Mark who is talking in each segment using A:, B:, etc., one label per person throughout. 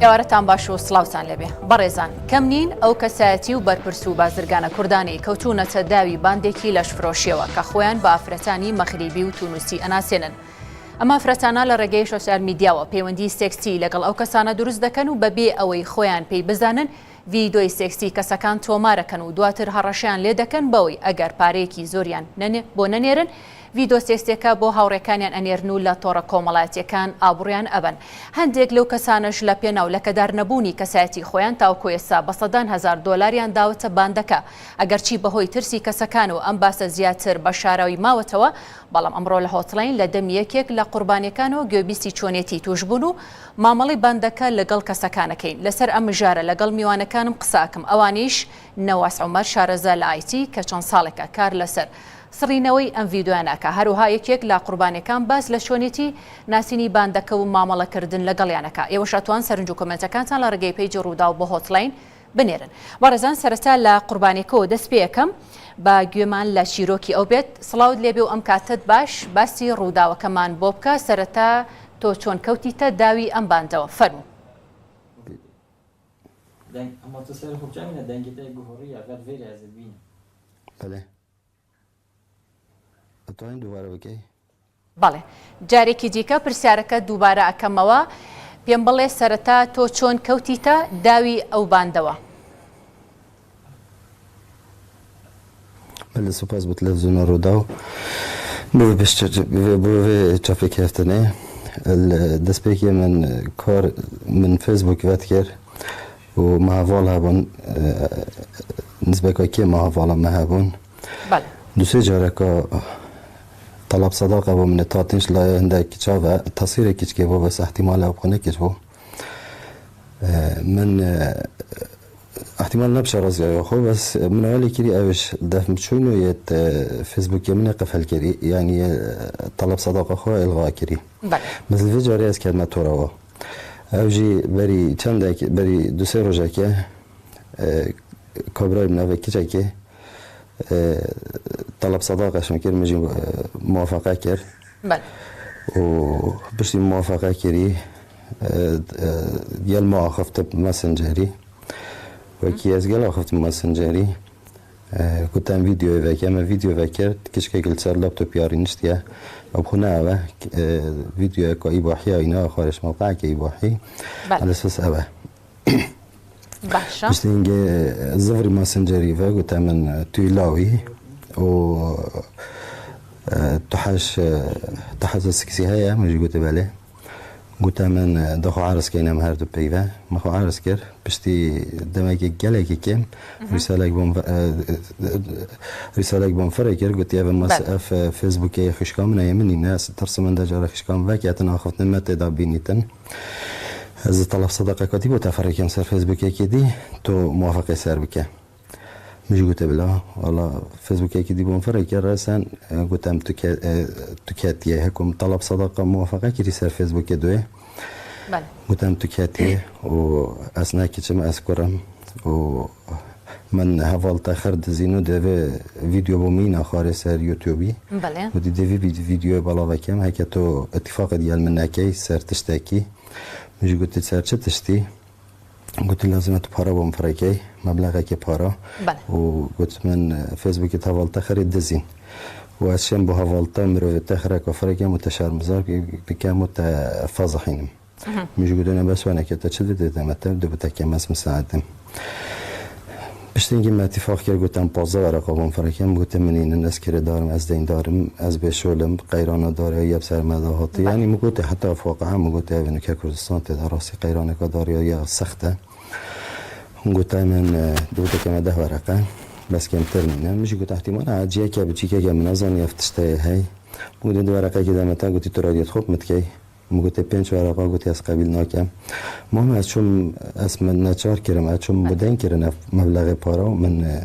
A: ئێوارەتان باش و سڵاوتان لەبێ بەڕێزان کەم نین ئەو کەسایەتی و بەرپرس و بازرگانە کوردانی کەوتونەتە داوی باندێکی لەشفرۆشیەوە کە خۆیان بە ئافرەتانی مەغریبی و تونوسی ئەناسێنن. ئەمە ئافرەتانە لە ڕێگەی سۆسیال میدیاوە پەیوەندی سێکسی لەگەڵ ئەو کەسانە دروست دەکەن و بەبێ ئەوەی خۆیان پێی بزانن ڤیدۆی سێکسی کەسەکان تۆمارەکەن و دواتر هەڕەشیان لێ دەکەن بەوەی ئەگەر پارەیەکی زۆریان بۆ نەنێرن ڤیدۆ سێکسێکە بۆ هاوڕێکانیان ئەنێرن و لە تۆڕە کۆمەڵایەتیەکان ئابوڕیان ئەبن. هەندێک لەو کەسانش لە پێناو لەکەدار نەبوونی کەسایەتی خۆیان تاوکو ئێستا بە سەدان هەزار دۆلاریان داوەتە باندەکە ئەگەرچی بەهۆی ترسی کەسەکان و ئەم باسە زیاتر بە شاراوی ماوەتەوە، بەڵام ئەمڕۆ لە هۆتڵین لە دەم یەکێک لە قوربانیەکانەوە گوێبیستی چۆنێتی توشبوون و مامەڵی باندەکە لەگەڵ کەسەکانەکەین. لەسەر ئەم ژارە لەگەڵ میوانەکانم قساکەم، ئەوانیش نەواس عومەر شارەزا لە ئایتی کە چەند ساڵێکە کار لەسەر سڕینەوەی ئەم ڤیدۆیانەکە، هەروها یەکێک لە قوربانیەکان باس لە چۆنێتی ناسینی باندەکە و مامەڵەکردن لەگەڵیانەکە. ئێوە شاتوان سەرنج و کۆمنتەکانتان لە ڕێگەی پێیجی ڕوودا و بۆ هۆتڵین بنێرن. بەڕێزان سەرەتا لە قوربانیەکەەوە دەست پێ یەکەم بە گوێمان لە چیرۆکی ئەو بێت. سڵاوت لێبێ و ئەم کاتت باش باسی ڕووداوەکەمان بۆ بکە. سەرەتا تۆ چۆن کەوتیتە داوی ئەم باندەوە؟ فەرموو. بەڵێ جارێکی دیکە پرسیارەکە دووبارە ئەکەمەوە، پێم بڵێ سەرەتا تۆ چۆن کەوتیتە داوی ئەو باندەوە؟
B: بله سپاس بۆ تەلەڤیزیۆنە ڕوودا و بۆ چاپێکی هەفتانێ دەستپێکی من فێسبووک ڤەت کرد و مەهاڤاڵ هەبوون نسبەکە کێ مەهاڤاڵە مە هەبوون دوسێ جارەکە طلب صداقة ومن التعطيش لا عندك شافة تصير كيش كيف بس احتمال أو بخنا كيش هو من احتمال نبشر رزق أخو بس من أولي كري أوش دفم شنو يت فيسبوك يمني قفل كري يعني طلب صداقة أخو إلغاء كري بس الفيديو رئيس كلمة توروا أوجي بري چند بري دوسي رجاكي كبرى من أول كيشاكي طلب صداقة شمكير مجي موافقة كير وبشتي موافقة كيري ديال ما أخفت بماسنجري وكي أزقل أخفت بماسنجري كنت عم فيديو ذاك أما فيديو ذاكر كيش قلت صار لابتوب ياري نشتيا أبخنا أبا فيديو كو إباحي أينا خارج موقع كي إباحي على أساس أبا
A: باشا
B: بشتينجي زفري ماسنجري فقلت من تويلاوي و تحاش السكسي هيا مش قلت بالي قلت من دخو عرس كينا مهردو بيفا مخو عرس كر بشتي دماغي جالك كيم رسالة بوم فريكر قلت يا بمس اف فيسبوك يا خشكام من يمني ناس ترسم من دجار خشكام فاك ياتنا اخفتنا ما تدابينيتن از طلب صداقة كاتب وتفرق يوم سر فيسبوك كدي تو موافقة سر بك مش قلت بلا والله فيسبوك كدي بمفرق رأسا قلت أم تكاتي هكم طلب صداقة موافقة كدي سر فيسبوك دوه قلت أم تكاتي وأثناء كتشم أذكرم ومن هفالت آخر دزينو ده فيديو بومين خارج سر يوتيوبي ودي ده فيديو بالا وكم هكذا تو اتفاق ديال منكي سر تشتكي مش قلت تسار چه تشتي قلت لازم تبارا بوم فريكي مبلغ كي بارا وقلت من فيسبوك تفضلت خريد دزين واشم بو هفالتا مرو تخرا كفريكي متشار مزار بكام متفاضحين مش قلت انا بس وانا كنت تشدد متى بدو كمس مساعدم بشتینگی ما اتفاق کرد گفتم 15 ورقه بوم فرکم گفتم من این الناس كده دارم از دين دارم از بشولم قیرانه داره یا بسر مداهاتی یعنی مگوت حتی فوقها مگوت اینو که کردستان تدارسی قیرانه که داره یا سخته گفتم من دوده که 10 ورقه بس کم ترمینه میشه گفت احتمال عجیه که بچی که منازن یفتشته هی گفت 2 ورقه که دمتا گفتی تو رادیت خوب متکی مگوت 5 ورقه گفتی از قبیل ناکم ما از چون از من نچار کردم از چون بدن کردن مبلغ پارا من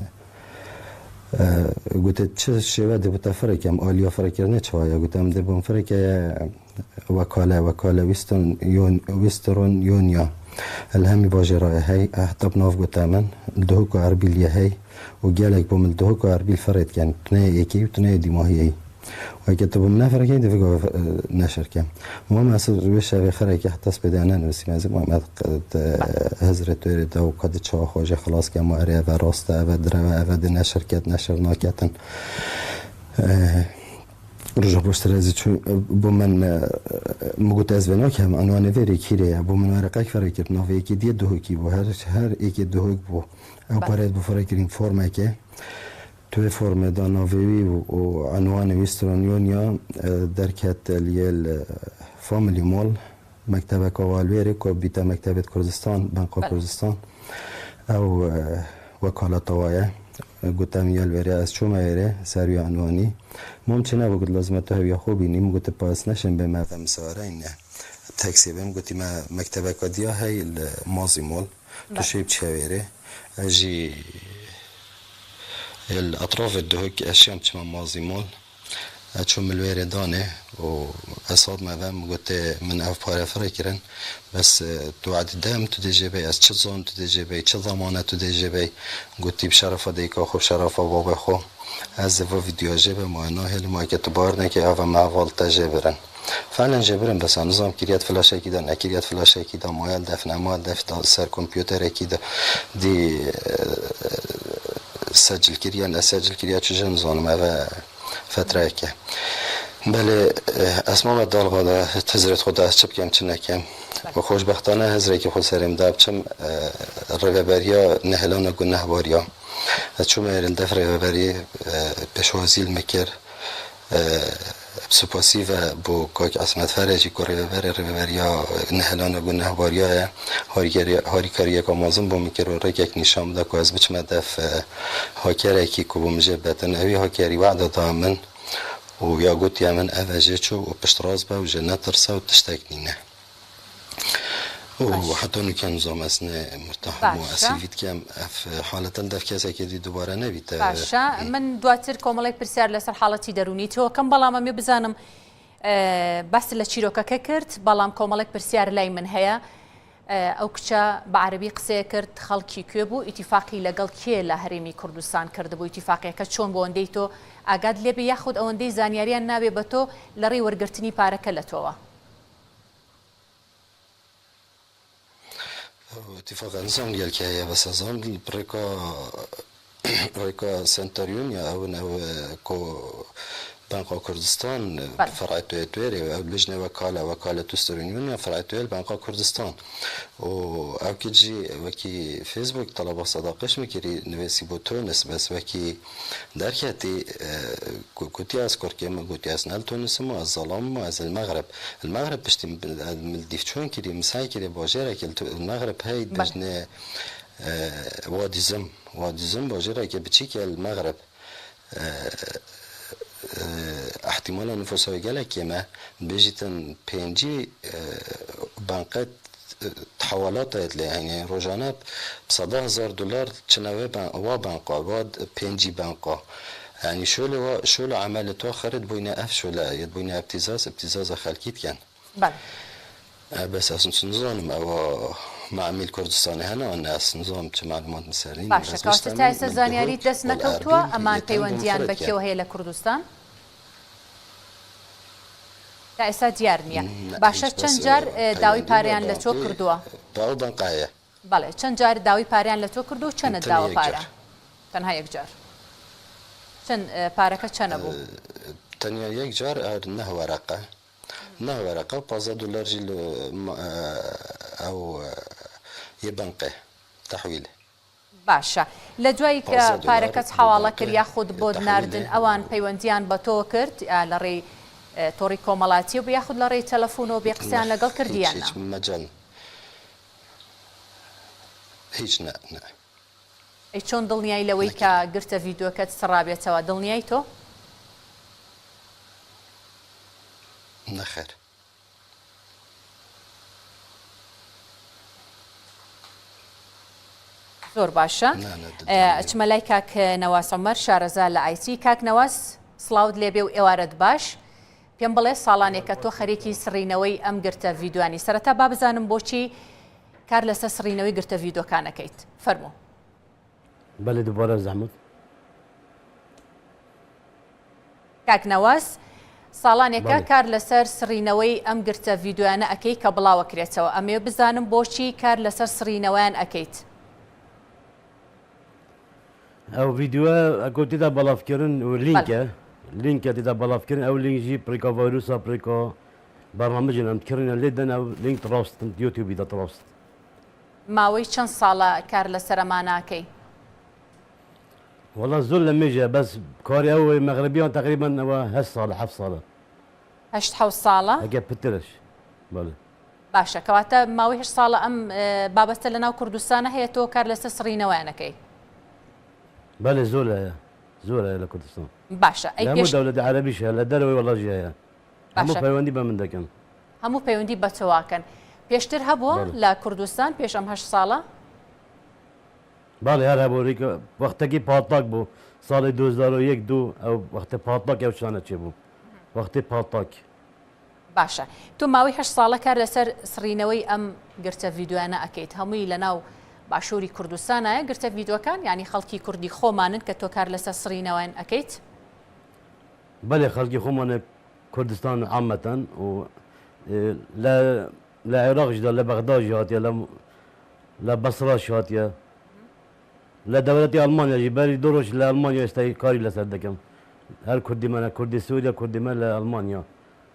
B: گفت چه شوه ده بوده فرکم آلیا فرکرنه چوایا گفتم ده بوم فرک وکاله ویسترون یونیا الهمی باجرای هی احتاب ناف گفتم من دهو که عربیل هی و گلک بوم دهو که عربیل فرد کن تنه یکی و تنه دیماهی و اگه تو بوم نفر که دیگه نشر کم ما مثلا روی شبیه خره که حتی بدانه نرسیم از محمد حضرت توی دو قد چه خواجه خلاص که ما اره و راسته و دره و دی نشر کرد نشر ناکتن رجع باشتر از چون با من مگوت از ونا که هم عنوان وری کیره با من ورقه فرق کرد نوی کی دی دو کی بو هر یکی دو بو او پارید بو فرق کردن فرم که توی فرم دانوی و عنوان ویسترانیونیا درکت لیل فامیلی مول مکتب کاوالویری که بیت مکتب کردستان بنق کردستان او وکالت توایه گفتم یال وری از چوم ایره سری عنوانی ممکنه بگید لازم تو هوی خوبی نیم گفت پاس نشم به مردم سواره این تاکسی بهم گفتی ما مکتب کادیا هی مازی مول تو شیب چهویره اجی الاطراف الدهوك اشياء كما مازي مول اشوم الويردانه واصاد ما فهم قلت من اف بارا فريكرن بس تو عاد دام تو دي جي بي اس تشزون تو دي جي بي تش ضمانه تو دي جي بي قلت بشرف ديك اخو بشرف بابا خو از فيديو جيبه ما انا هل ما كتبارنا كي اف ما فولتا جبرن فعلا جبرن بس نظام كريات فلاش كده نكريات فلاش كده مايل دفن مال دفن سر كمبيوتر كده دي سجل كريان اسجل كريا چجن زانم و فتره که بله اسمام دال غدا تزرت خدا از چپ کم چنکم و خوشبختانه هزری که خود سرم داب چم ربریا نهلان گناه واریا چون ایرل دفر ربری پشوازیل مکر سپاسی و با کاک اسمت فرجی که ربریا نهلان گناه واریا هاری کاری که مازم با میکر و رک یک نشام ده که از بچ مدف هاکر کی که بومجه بتن اوی هاکری وعده دامن و یا گوت یمن اوجه چو و پشتراز با و جنت رسا و تشتکنینه و حتی نکن نظام اسنه مرتاح و اسیفید که حالتا دف کسی که دی دوباره نبید
A: باشا من دواتر کاملای پرسیار لسر حالتی درونی تو کم بلام می بزنم بس لچیروکا که کرد بلام کاملای پرسیار لای من هیا او کچا بعربی قصه کرد خلکی که بو اتفاقی لگل که لهرمی کردستان کرده بو اتفاقی که چون بو اندی تو اگاد لبی یاخد او اندی زانیاریان نابی بتو لری ورگرتنی پارکه لتوه
B: اتفاق نظام دیل که هیا بس نظام ریکا سنتریون یا او کو بنقا کردستان فرع تویری و لجنه وکاله تسترینیون فرع تویل بنقا کردستان و او که جی وکی فیسبوک طلب صداقش میکری نویسی بوتونس بس وکی درکتی گوتی از کرکیم گوتی از نل تونس ما از ظلام ما از المغرب پشتی ملدیفچون کری مسای کری باجره که المغرب هی بجنه وادیزم باجره که بچی که المغرب احتمالا نفوسهای گله که ما بجیتن پنجی بانقت تحولات ایتلی یعنی روزانه $100,000 چنوه بانقا واد پنجی بانقا یعنی شول عمل تو خرد بوینه اف شوله ید بوینه ابتزاز خلکیت کن
A: بله
B: بس اصلا نظام او معامل کردستانی هنه آن از نظام چه معلومات نسرین
A: باشه کاشت تایس زانیاری دست نکوتوا امان پیوندیان بکیو هی لکردستان تایسا دیار نیه باشه چند جار داوی پاریان لچو کردوا
B: داو بنقایه
A: بله چند جار داوی پاریان لچو کردو چند داو پارا تنها یک جار چند پارکه چند بو
B: تنها یک جار نه ورقه $15 جیل او یه بنقه تحویل
A: باشه لدوی که پارکت حواله کرد یا خود بود نردن اوان پیوندیان با تو کرد لری توری کاملاتی و بیا خود لری تلفن و بیقسیان لگل کردیان
B: هیچ مجال هیچ نه
A: ای چون دلنیای لوی که گرت ویدیو کت سرابیت و دلنیای تو
B: نخیر
A: زۆر باشە چمەلای کاک نەواس عومەر شارەزا لە ئایتی کاک نەواس سڵاوت لێبێ و ئێوارەت باش پێم بڵێ ساڵانێکە تۆ خەریکی سڕینەوەی ئەم گرتە ڤیدیۆانی سەرەتا با بزانم بۆچی کار لەسەر سڕینەوەی گرتە ڤیدیۆکانەکەیت فەرموو
C: بەڵێ دووبارە زەحمەت
A: کاک نەواس ساڵانێکە کار لەسەر سڕینەوەی ئەم گرتە ڤیددیویانە ئەەکەی کە بڵاوەکرێتەوە ئەمێ بزانم بۆچی کار لەسەر سڕینەوەیان ئەەکەیت
C: ئەو ڤیددیوە ئەگوتیدا بەڵافکردن و لینکە تێدا بەڵافکردن ئەو لینژی پڕیکا ڤایرۆسا پڕیکا بەرنامەجن ئەمکردنە لێدەن ئەو لینک ڕاستن یوتیوبی دەڕاست
A: ماوەی چەند ساڵە کار لەسەر ئەماناکەی
C: والله زۆر لە مێژە بەس کاری ئەوەی مەغربیان تقریبان ئەوە 8 ساڵە 7 ساڵە
A: 8 ساڵە
C: ئەگە پترش
A: باشە کەواتە ماوەی 8 ساڵە ئەم بابەتە لە ناو کوردستانە هەیە تۆ کار لەسەر سڕینەوەیانەکەی
C: بەێ زۆرە لە کوردستان
A: باشە
C: ئەی دەولەتی عەرەبیش هەیە لە دەرەوەی وەڵاژی هەیە هەموو پەیوەندی بە من دەکەن
A: هەموو پەیوەندی بەتەواکەن پێشتر هەبووە لە کوردستان پێش ئەم 8 ساڵە
C: باڵێ هەر هەبووریکە وەختێکی پاتاک بوو ساڵی 2001 دوو ئەو وەختە پاتاک ئەو شانە چێ بوو وەختی پاتاک
A: باشە تو ماوەی 8 ساڵە کار لەسەر سڕینەوەی ئەم گرتە ڤیددیویانە ئەەکەیت هەمووی لە ناو باشووری کوردستانایە گرتە ڤیددیوەکان ینی خەڵکی کوردی خۆمانن کە تۆ کار لەسەر سڕینەوەیان ئەەکەیت
C: بەێ خەڵکی خۆمانە کوردستان عامەتەن و لە عێراقشدا لە بەغداژی هاتیە لە بەسڕاش هاتیە لە دەوڵەتی ئەڵمانیاژی بەری دۆڕۆژ لە ئەڵمانیا ئێستای کاری لەسەر دەکەم هەر کوردیمەنە کوردی سووریا کوردیمە لە ئەڵمانیا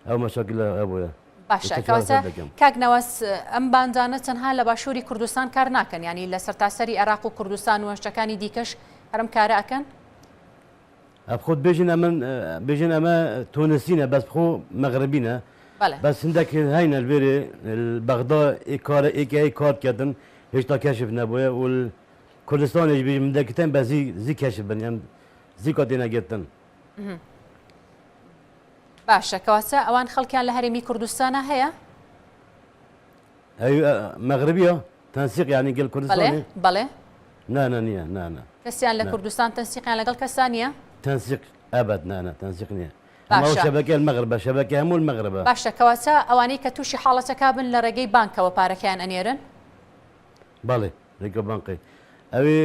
C: ئەو مەشاکل ئەوە
A: باشە کەواتە کاکنەوەس ئەم باندانە تەنها لە باشووری کوردستان کار ناکەن ینی لە سەرتاسەری عێراق و کوردستان و هەشتەکانی دیکەش هەرم کارە ئەکەن
C: خۆت بێژن ئەمە تۆنسینە بەس خۆ مەغربینە بەس هەندێک هەینە لێرێ بەغدا ئێکایی کارکردن هێشتا کەشف نەبووە و کوردستانێش من دەکتن بە زی کەشف بن ئەم زی کاتی نەگرتن
A: باشە کەواتە ئەوان خەڵکیان لە هەرێمی کوردستانە هەیە
C: مەغربیە تەنسیق ینی گەل کوردستانی
A: بەڵێ
C: نییە
A: کەسیان لە کوردستان تەنسیقیان لەگەڵ کەسان نیە
C: تەنسیق ئەبەت تەنسیق نییە شەبەکە مەغربە شەبەکە هەموو مەغربە
A: باشە کەواتە ئەوانەی کە تووشی حاڵەتەکە بن لە ڕێگەی بانکەوە پارەکەیان ئەنێرن
C: بەڵێ ڕێگە بانقی ئەوێ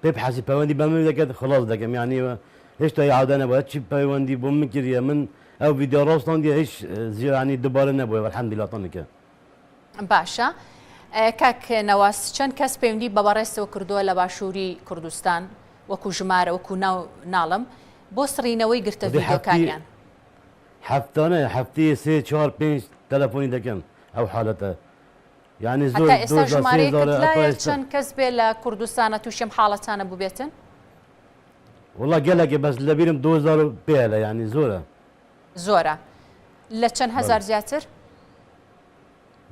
C: پێ حەسی پەیوەندی بە من دەکەێت خلاص دەکەم یانیوە هێشتا یاعادانەبە چی پەیوەندی بۆ من کردە من ئەو ڤیددیۆ ڕاستان دیە هیچ زیانی دووبارە نەبووە وەرحەمدیڵاتانەکە
A: باشە کاک نەواس چەند کەس پەیوەندی بە بەڕێستەوە کردووە لە باشووری کوردستان وەکو ژمارە وەکو ناڵم بۆ سڕینەوەی گرتە ڤیددیۆکانیان
C: هەفتانە هەفتی 3-4-5 تەلەفۆنی دەکەن ئەو حالەتە یعنی زۆر
A: ئێستا ژمارەیە چەند کەس بێ لە کوردستانە تووشم حاڵەتانە ببێتن
C: وڵا گەلێکی بەس لەبیرم 2000 پێ لە ینی
A: زۆرە لە چەند هەزار زیاتر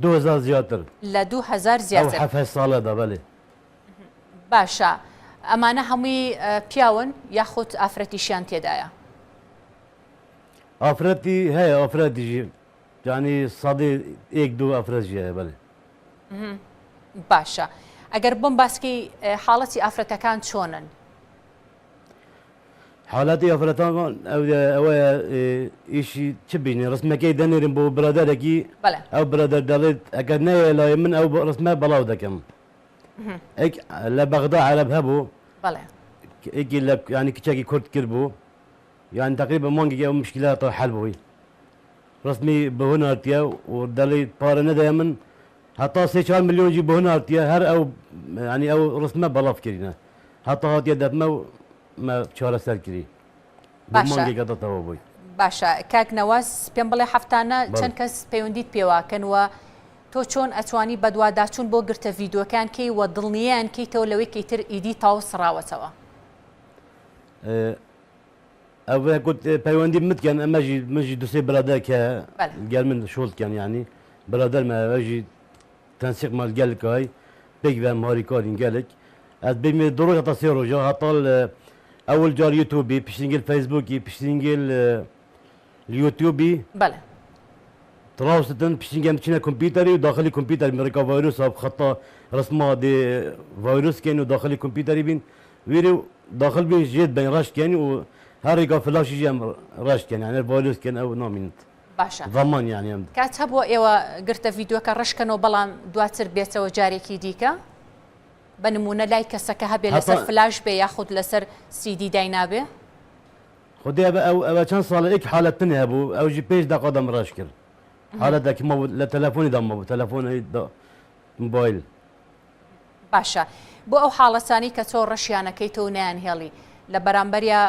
C: 2000 زیاتر
A: لە 2000 زیاتر
C: 7 ساڵەدا بەێ
A: باشە ئەمانە هەمووی پیاون یاخود ئافرەتیشیان تێدایە
C: ئافرەتی هەیە ئافرەتیژی ینی سەدی 1-2 ئافرەتژی هەیە بەێ
A: باشە ئەگەر بۆم باسکی حاڵەتی ئافرەتەکان چۆنن
C: حاڵاتی ئافرەتان ئەوەیە ئیشی چ بینی ڕستمەکەی دەنێرم بۆ برادەرێکی ئەو برادەر دەڵێت ئەگەر نەیە لای من ئەو ڕستمە بەڵاو دەکەم لە بەغدا عەرەب هەبوو ئێکی لە ینی کچێکی کورد کرد بوو یان تقریبا مانگێکی ئەو مشکلاتەوە حەل بووی ڕستمی بەهۆ نارتیە و دەڵێت پارە نەدایە من هەتا 3-4 ملیۆنجی بۆ نارتیە هەر ئەو ینی ئەو ڕستمە بەڵاف کردینە هەتا هاتیە دەتمە و چارەسەر کردی مانگێکە دەتەوە بووی
A: باشە کاک نەواز پێم بڵێ هەفتانە چەند کەس پەیوەندیت پێواکەنوە تۆ چۆن ئەتوانی بەدواداچوون بۆ گرتە ڤیددیۆکان کەی وە دڵنییان کەیتەوە لەوەی کەیتر ئیدی تاو سڕاوەتەوە
C: ئەو گوت پەیوەندی متکەن ئەمەژی مژی دوسێ برادە کە گەل من شۆڵکەن ینی برادەرمە ئەژی تەنسیق مال گەلکای پێک بە ماریکارین گەلک ئەس بمێ دڕۆژ هەتا 3 ڕۆژە هەتاڵ ئەول جار یوتیوبی پشتینگل فەیسبووکی پشتینگل یوتیوبی تراوستن پشتینگەم بچینە کۆمپیوتەری و داخلی کۆمپیوتەر مریکا ڤایرۆسا خەتا ڕسما دێ ڤایرۆسکەین و داخلی کۆمپیوتەری بین وێرە داخل بین ژێت بین ڕاشکەین و هەرێکا فلاشیژی ئەم ڕاشکەن یانە ڤایرۆسکەن ئەو نامینت
A: باشە
C: زەمان یانی ئەم
A: کات هەبووە ئێوە گرتە ڤیددیۆکە ڕشکەنەوە بەڵام دواتر بێتەوە جارێکی دیکە بە نمونە لای کەسەکە هەبێ لەسەر فلاش بێ یاخود لەسەر سیدی داینابێ
C: خدي أو كان صار إيك حالة تانية أبو أو جي بيج دا قدم راشكر حالة داك مو لتلفوني دم تلفوني دا موبايل
A: باشە بۆ ئەو حاڵەتانی کە تۆ ڕەشیانەکەیتەوە نەیانهێڵی لە بەرامبەریا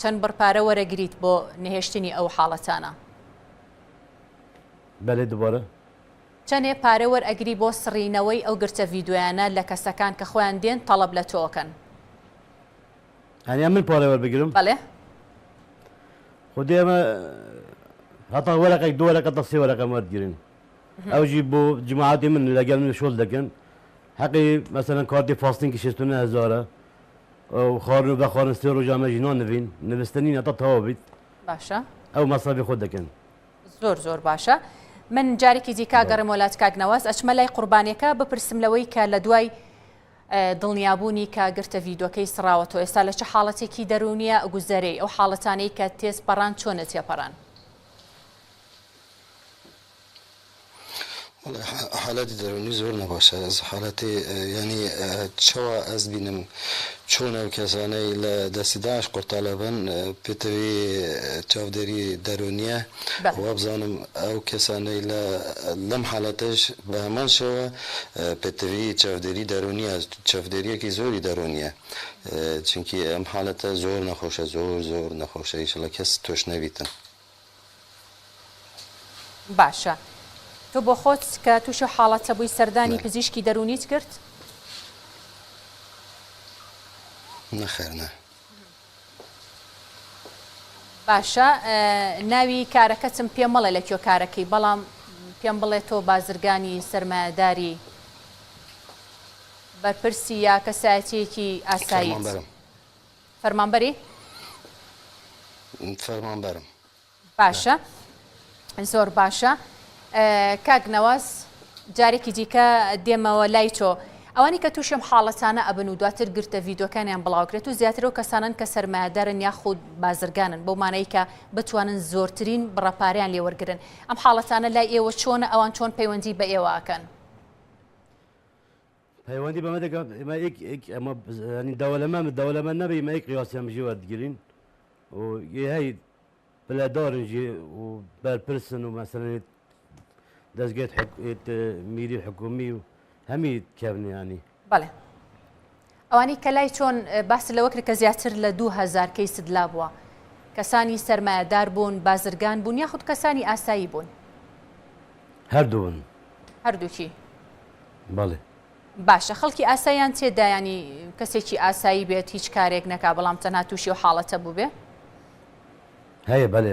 A: چەند بڕپارە وەرەگریت بۆ نەهێشتنی ئەو حاڵەتانە
C: بەلێ دووبارە
A: چەندێ پارە وەرئەگری بۆ سڕینەوەی ئەو گرتە ڤیددیویانە لە کەسەکان کە خۆیان دێن تەڵەب لە تۆکەن
C: هەنیا من پارە وەربگرم
A: بەڵێ
C: خدي أما هطا ورقة دو ورقة تصي ورقة ما تجرين أو جيبوا جماعتي من اللي قال من شغل لكن حقي مثلا كاردي فاستين كشتونا هزارة أو خارن بخارن ستيرو جامع جنان نبين نبستنين هطا توابيت
A: باشە
C: أو مصابي خود لكن
A: زۆر باشە من جارێکی دیکا گەڕم وڵات کاکنەواز ئەچمە لای قوربانیەکە بپرسم لەوەی کە لە دوای دڵنیابوونی کە گرتە ڤیددیۆکەی سراوەتەوە ئێستا لە چه حاڵەتێکی دەرونیە گوزەرەی ئەو حاڵەتانەی کە تێزپەڕان چۆنە تێپەڕان
B: حالەتی دەرونی زۆر نەباشە ئەس حالەتی ینی چاوە ئەس بینم چۆن ئەو کەسانەی لە دەستی داعش قورتالەبن پێتەوی چاودێری دەرونیە وە بزانم ئەو کەسانەی لەم حالەتەش بە هەمان شێوە پێتەوی چاودێری دەرونیە چاودێریەکی زۆری دەرونیە چونکی ئەم حالەتە زۆر نەخۆشە زۆر نەخۆشە ئینشەڵا کەس تۆش نەبیتن
A: باشە تۆ بۆ خۆت کە تووشە حاڵەتە بووی سەردانی پزیشکی دەرونیت کرد؟
B: نەخێرنە
A: باشە ناوی کارەکەتم پێم مەڵێ لە کێو کارەکەی بەڵام پێم بڵێ تۆ بازرگانی سەرمایەداری بەرپرسی یا کەسایەتیەکی ئاساییت فەرمانبەری؟
B: فەرمانبەرم
A: باشە زۆر باشە کاک نەواز جارێکی دیکە دێمەوە لای تۆ ئەوانی کە تووشم حاڵەتانە ئەبن و دواتر گرتە ڤیددیۆکانیان بڵاوکرێت و زیاتر و کەسانن کە سەرمایەدارن یاخود بازرگانن بەو مانەی کە بتوانن زۆرترین بڕەپاریان لێوەرگرن ئەم حاڵەتانە لای ئێوە چۆنە ئەوان چۆن پەیوەندی بە ئێوەکەن
C: پەیوەندی بەمە دەکەم ئێمە ئەمە ینی دەوڵەمە نەبێ ئێمە ئێک قیاسیان بژێ وەردگرین و هەی پلەدارن ژێ و بەرپرسن و مەسەلەن دەستگێت میری حکومی و هەمی کەونی ینی
A: بەڵێ ئەوانی کە لای چۆن باس لەوە کرد کە زیاتر لە 2000 کەیست لا بووە کەسانی سەرمایەدار بوون بازرگان بوون یاخود کەسانی ئاسایی بوون
C: هەردوون
A: هەردووکی
C: بەڵێ
A: باشە خەڵکی ئاساییان تێدا ینی کەسێکی ئاسایی بێت هیچ کارێک نەکا بەڵام تەنها تووشی و حاڵەتە بوو بێ
C: هەیە بەڵێ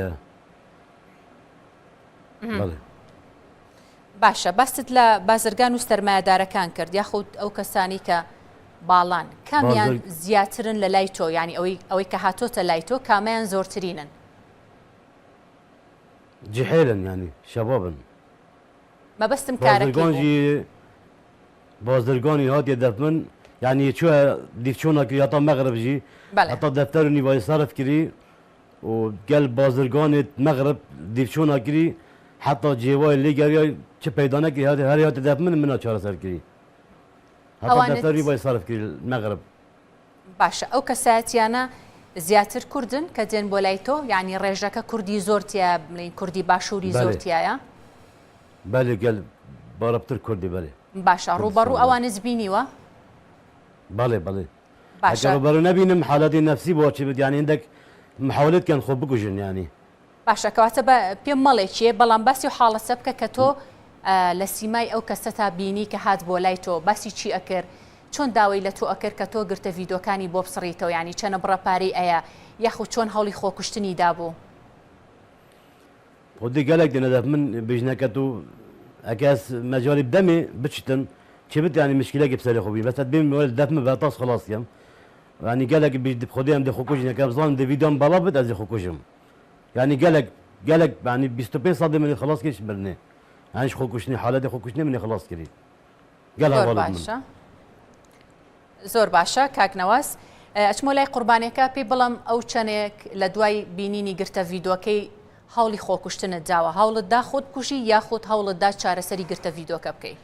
C: بەڵێ
A: باشە باست لە بازرگان و سەرمایەدارەکان کرد یاخود ئەو کەسانی کە باڵان کامیان زیاترن لە لای تۆ ینی ئەوەی کە هاتۆتە لای تۆ کامیان زۆرترینن
C: جحێلن ینی شەبابن
A: مەبەستم کارەکەی
C: بازرگانی هاتیە دەفمن ینی چوە دیفچۆنەکری هەتا مەغربژی هەتا دەفتەر نیڤایی سەرف کردی و گەل بازرگانت مەغرب دیفچۆنەکری حتا جێوای لێگەریای چ پەیدا نەکردی هەر هاتە دەف منە چارەسەرکردی هەتا دەفتەر نیڤایی سەرف کردی مەغرب
A: باشە ئەو کەسایەتیانە زیاتر کوردن کە دێن بۆ لای تۆ یعنی ڕێژەکە کوردی زۆرتیە بڵین کوردی باشووری زۆرتیایە
C: بەلێ گەل بارەبتر کوردی بەلێ
A: باشە ڕوبەڕوو ئەوانت بینیوە
C: بەڵێ بەڵێ ئەگەر ڕوبەڕوو نەبینم حاڵەتی نەفسی بۆ چی بێت یانی هەندێک محاولت کەن خۆ بکوژن ینی
A: باشە کەواتە بە پێم مەڵێکیە بەڵام باسی و حاڵەسە بکە کە تۆ لە سیمای ئەو کەسە تا بینی کە هات بۆ لای تۆ باسی چی ئەکرد چۆن داوای لە تۆ ئەکرد کە تۆ گرتە ڤیددیۆکانی بۆ بسڕیتەوە ینی چەنە بڕەپارەی ئەیە یاخود چۆن هەوڵی خۆکوشتنی دابوو
C: خودی گەلێک دێنەدەف من بژنەکەت و ئەگەس مەجای بدەمێ بچتن چی بت ینی مشکلێکی بسەری خۆبی بەسەت بێم دەفمە بە تاس خلاصیم ینی گەلێک خودیان دێ خۆکوژنەکە بزانم دە ڤیددیۆم بەڵا بێت ئەزی خۆکوژم ینی گەلێک ینی 25 ساڵ منی خلاص کردی برنێ ینیش خۆکوشتنی حالەتی خۆکوشتنی منی خلاص کردی گەل
A: باشە زۆر باشە کاک نەواز ئەچمۆ لای قوربانیەکە پێی بڵم ئەو چەندێک لە دوای بینینی گرتە ڤیددیۆکەی هەوڵی خۆکوشتنت داوە هەوڵتدا خۆت کوژی یاخود هەوڵتدا چارەسەری گرتە ڤیددیۆکە بکەی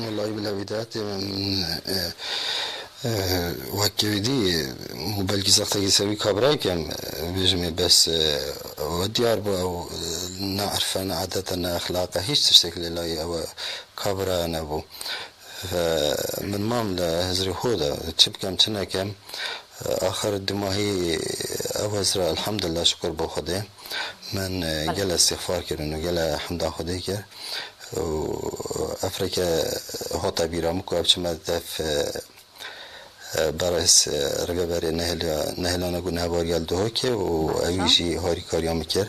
B: والله بالبداية وكيدي مو بلكي زختي يسوي كابرايكم بيجمي بس وديار بو نعرف انا عادة اخلاقه هيش تشتكي لله او كابرا انا بو من مامله هزري هودا تشب كم تنا كم اخر الدماهي او هزرا الحمد لله شكر بو خدي من قال استغفار كرنو قال حمد خدي كر وافريكا هوتا بيرامكو ابشما دف برس رقبري نهلانا قلنا باريال دوكي وأويجي هاري كاريا مكر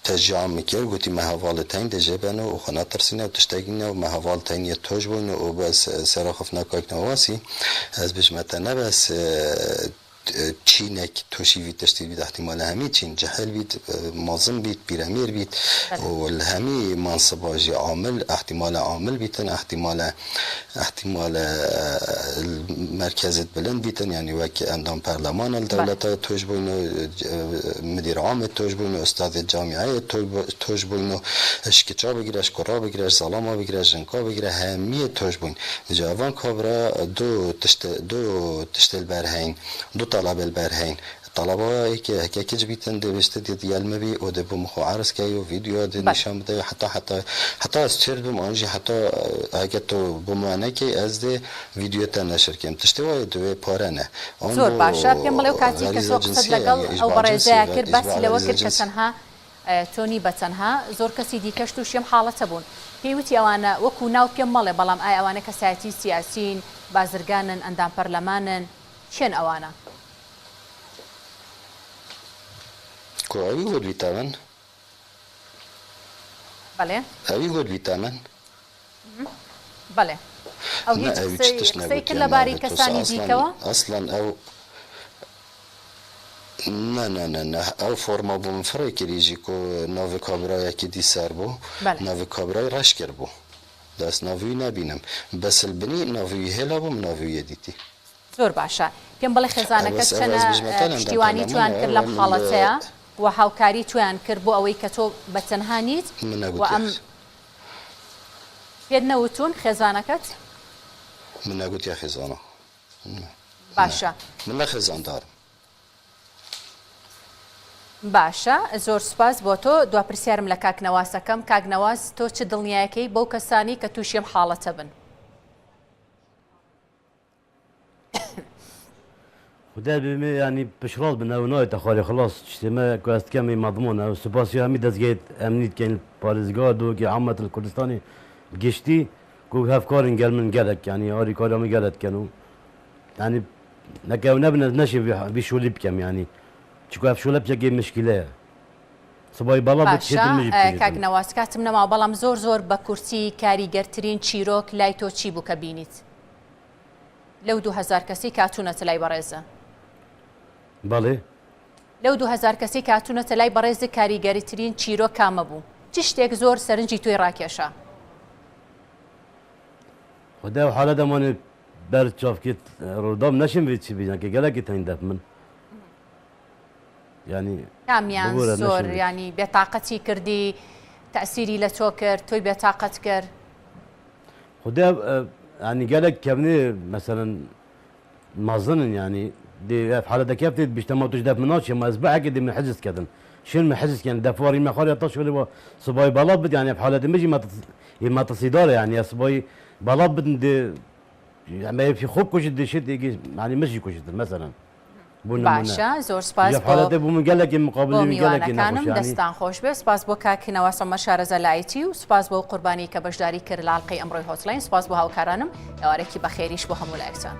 B: تشجيع مكر قلتي ما هوالتين دجبنا وخنا ترسينا وتشتاقنا وما هوالتين يتوجبون وبس سراخفنا كاكنا واسي از بش متنا بس چینک توشی وید تشتیل بید احتمال همی چین جهل بید مازم بید پیرامیر بید و همی منصباجی عامل احتمال عامل بیتن احتمال مرکزت بلند بیتن یعنی وکی اندام پارلمان الدولت توش بوینو مدیر عام توش بوینو استاد جامعه توش بوینو اشکچا بگیره اشکرا بگیره سلاما بگیره جنکا بگیره همی توش بوین جوان کابرا دو تشتل برهین دو طلب البرهين طلبه هيك هكاك جبيتن دي بيشتدي ديال مبي ودي بمخو عرس كايو فيديو دي نشان بده حتى استشير بمانجي حتى هكاتو بمانكي از دي فيديو تنشر كم تشتوي دوي بارنه
A: زور باشا بيم بلو كاتي كسو قصد لقل او برزا كر بس لو كر كسنها توني بتنها زور كسي دي كشتو شيم حاله تبون پێیوتی ئەوانە وەکو ناو پێم مەڵێ بەڵام ئایا ئەوانە کەسایەتی سیاسین بازرگانن ئەندام پەرلەمانن چێن ئەوانە
B: ئەوی گۆدویتامن
A: بەڵێ
B: ئەوی گۆدویتامن
A: بەڵێ ئەو هیچ قسەی کرد لەباری کەسانی دیکەوە
B: ئەسڵەن ئەو نه او فرما بوم فرای کریجی کو ناو کابرای کی دی سر بو ناو کابرای رش کر بو داس ناوی نبینم بس البنی ناوی هلا بوم ناوی دیتی
A: زۆر باشە پێم بڵێ خێزانەکە چەنە پشتیوانی توان کرد لەم حاڵەتەیە و هاوکاری تویان کرد بۆ ئەوەی کە تۆ بەتەنها نیت و ئەم پێت نەوتون خێزانەکەت
B: من نەگوت یا خێزانە
A: باشە
B: من نە خێزاندارم
A: باشە زۆر سوپاس بۆ تۆ دواپرسیارم لە کاکنەواسەکەم کاکنەواز تۆ چ دڵنیایەکەی بەو کەسانی کە تووشیم حاڵەتە بن
C: وده يعني بشراط من أونايت أخوالي خلاص اجتماع كواست كامي مضمون أو سباسيو همي دزجيت أمنيت كان بارزجاد وكي عامة الكردستاني بجشتي كو هاف كارين قال من قالك يعني هاري كارامي قالت كانوا يعني نكاونا بنشي بشولي بكم يعني شكو هاف شولي بجاكي مشكلة سباي بالا بتشد المجيب
A: كاكنواس كاتم نما بلام زور بكورتي كاريگرترين چيروك لايتو چي بو كبينيت لو 2000 كسي كاتونا تلاي بريزة
C: بالي
A: لو 2000 كسي كاتونا تلاي بريزة كاريگرترين چيروك كامبو تشتيك زور سرنجي توي راكيشا
C: وده حالا دماني برد شاف كيت رودام نشم بيتشي بيجان كي قالك تهندف من يعني
A: كاميان زور يعني بطاقتي كردي تأثيري لتوكر توي بطاقت كر
C: وده يعني قالك كابني مثلا ما ظن يعني دي في حاله ده كيف بيجتمعوا تجدف مناش ما اسبوع كده من حجز كده شنو من حجز كان دفوري ما خالي طش ولا صباي بلابد يعني في حاله مجي ما تصيدار يعني صباي بلابد دي يعني في خوب كوجد شيء يجي يعني مجي كوجد مثلا
A: باشا زور سپاس
C: بۆ حالەتێ بوومە گەلێکی مقابلی
A: میوانەکانم دەستان خۆش بێ سپاس بۆ کاکینەوە سەمە شارەزەلایەتی و سپاس بۆ قوربانی کە بەشداری کرد لە حەڵقەی ئەمڕۆی هۆتلاین سپاس بۆ هاوکارانم ئێوارێکی بەخێریش بۆ هەموو لایەکتان